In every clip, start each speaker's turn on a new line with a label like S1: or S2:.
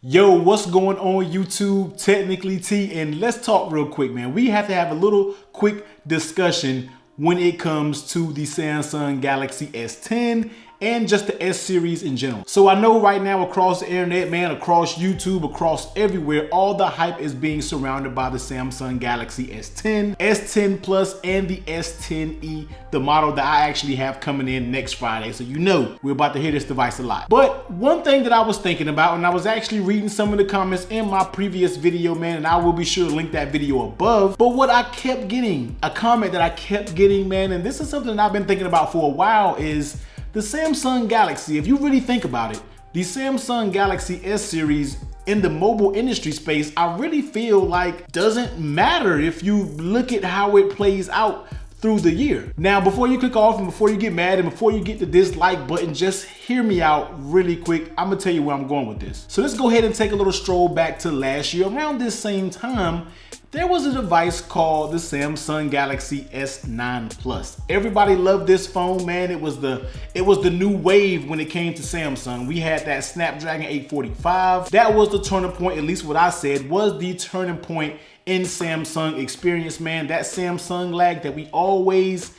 S1: Yo, what's going on YouTube? Technically T, and let's talk real quick, man. We have to have a little quick discussion when it comes to the Samsung Galaxy S10 and just the S series in general. So I know right now across the internet, man, across YouTube, across everywhere, all the hype is being surrounded by the Samsung Galaxy S10, S10 Plus, and the S10e, the model that I actually have coming in next Friday. So you know we're about to hear this device a lot. But one thing that I was thinking about, and I was actually reading some of the comments in my previous video, man, and I will be sure to link that video above. But what I kept getting, a comment that I kept getting, man, and this is something that I've been thinking about for a while, is the Samsung Galaxy. If you really think about it, the Samsung Galaxy S series in the mobile industry space, I really feel like doesn't matter if you look at how it plays out through the year. Now, before you click off and before you get mad and before you get the dislike button, just hear me out really quick. I'm gonna tell you where I'm going with this. So let's go ahead and take a little stroll back to last year. Around this same time, there was a device called the Samsung Galaxy S9 Plus. Everybody loved this phone, man. It was the new wave when it came to Samsung. We had that Snapdragon 845. That was the turning point, at least what I said, was the turning point in Samsung experience, man. That Samsung lag that we always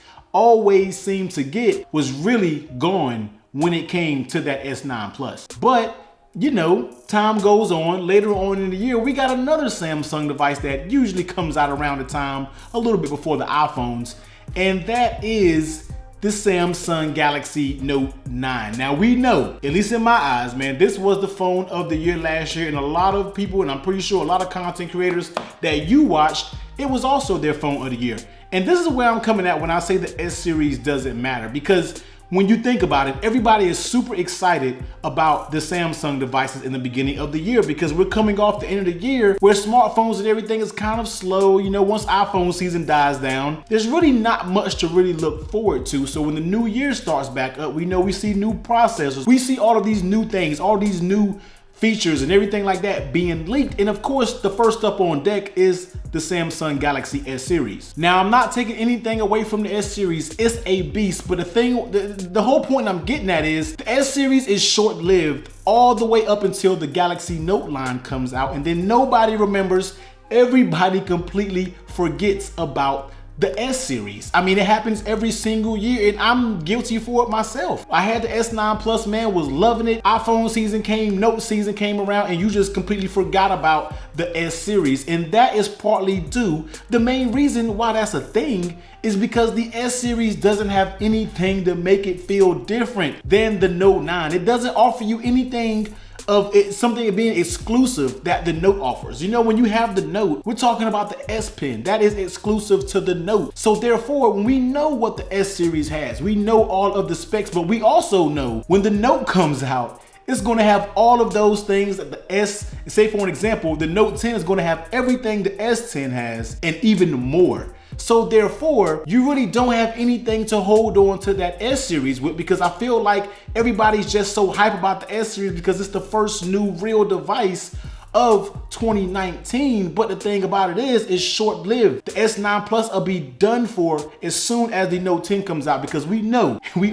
S1: seem to get was really gone when it came to that S9 Plus. But you know, time goes on. Later on in the year, we got another Samsung device that usually comes out around the time, a little bit before the iPhones, and that is the Samsung Galaxy Note 9. Now we know, at least in my eyes, man, this was the phone of the year last year, and a lot of people, and I'm pretty sure a lot of content creators that you watched, it was also their phone of the year. And this is where I'm coming at when I say the S series doesn't matter, because when you think about it, everybody is super excited about the Samsung devices in the beginning of the year because we're coming off the end of the year where smartphones and everything is kind of slow. You know, once iPhone season dies down, there's really not much to really look forward to. So when the new year starts back up, we know we see new processors. We see all of these new things, all these new features and everything like that being leaked. And of course, the first up on deck is the Samsung Galaxy S series. Now, I'm not taking anything away from the S series. It's a beast, but the whole point I'm getting at is the S series is short-lived all the way up until the Galaxy Note line comes out, and then nobody remembers. Everybody completely forgets about the S series. I mean, it happens every single year, and I'm guilty for it myself. I had the S9 Plus, man, was loving it. iPhone season came, Note season came around, and you just completely forgot about the S series. And that is partly due, the main reason why that's a thing is because the S series doesn't have anything to make it feel different than the Note 9. It doesn't offer you anything of it, something being exclusive that the Note offers. You know, when you have the Note, we're talking about the S Pen. That is exclusive to the Note. So therefore, when we know what the S series has, we know all of the specs, but we also know when the Note comes out, it's going to have all of those things that the S, say for an example, the Note 10 is going to have everything the S10 has and even more. So therefore, you really don't have anything to hold on to that S series with, because I feel like everybody's just so hype about the S series because it's the first new real device of 2019. But the thing about it is, it's short-lived. The S9 Plus will be done for as soon as the Note 10 comes out, because we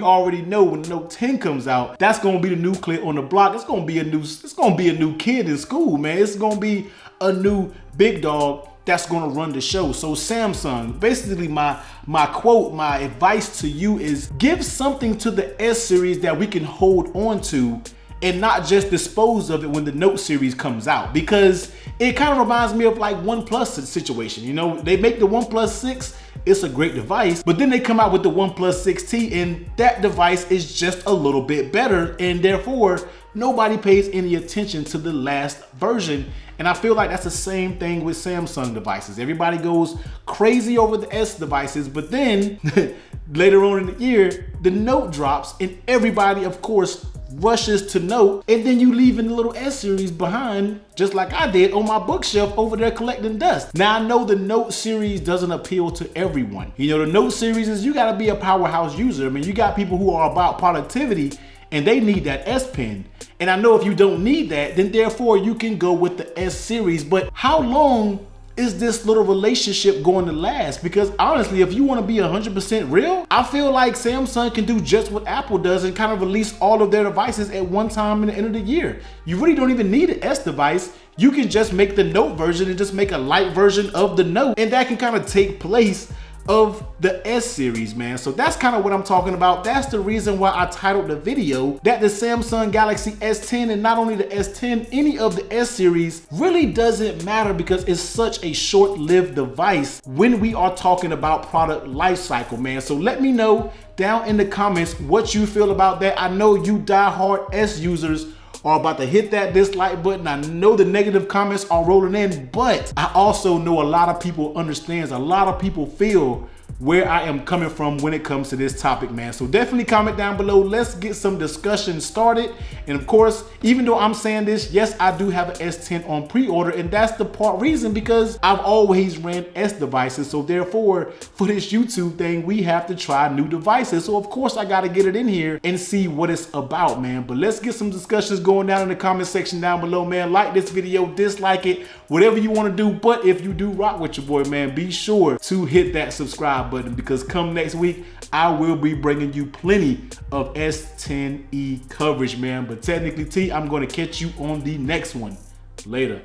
S1: already know when the Note 10 comes out, that's gonna be the new kid on the block. It's gonna be a new kid in school, man. It's gonna be a new big dog that's gonna run the show. So Samsung, basically my quote, my advice to you is give something to the S series that we can hold on to and not just dispose of it when the Note series comes out, because it kind of reminds me of like OnePlus situation. You know, they make the OnePlus 6, it's a great device, but then they come out with the OnePlus 6T, and that device is just a little bit better, and therefore nobody pays any attention to the last version. And I feel like that's the same thing with Samsung devices. Everybody goes crazy over the S devices, but then later on in the year, the Note drops and everybody, of course, rushes to Note, and then you leaving the little S series behind, just like I did on my bookshelf over there collecting dust. Now, I know the Note series doesn't appeal to everyone. You know, the Note series is, you gotta be a powerhouse user. I mean, you got people who are about productivity and they need that S Pen. And I know if you don't need that, then therefore you can go with the S series. But how long is this little relationship going to last? Because honestly, if you want to be 100% real, I feel like Samsung can do just what Apple does and kind of release all of their devices at one time in the end of the year. You really don't even need an S device. You can just make the Note version and just make a light version of the Note, and that can kind of take place of the S series, man. So that's kind of what I'm talking about. That's the reason why I titled the video that the Samsung Galaxy S10, and not only the S10, any of the S series really doesn't matter, because it's such a short-lived device when we are talking about product life cycle, man. So let me know down in the comments what you feel about that. I know you diehard S users are about to hit that dislike button. I know the negative comments are rolling in, but I also know a lot of people understands, a lot of people feel where I am coming from when it comes to this topic, man. So definitely comment down below. Let's get some discussion started. And of course, even though I'm saying this, yes, I do have an S10 on pre-order, and that's the reason because I've always ran S devices. So therefore, for this YouTube thing, we have to try new devices. So of course, I got to get it in here and see what it's about, man. But let's get some discussions going down in the comment section down below, man. Like this video, dislike it, whatever you want to do. But if you do rock with your boy, man, be sure to hit that subscribe button, because come next week, I will be bringing you plenty of S10e coverage, man. But technically T, I'm going to catch you on the next one. Later.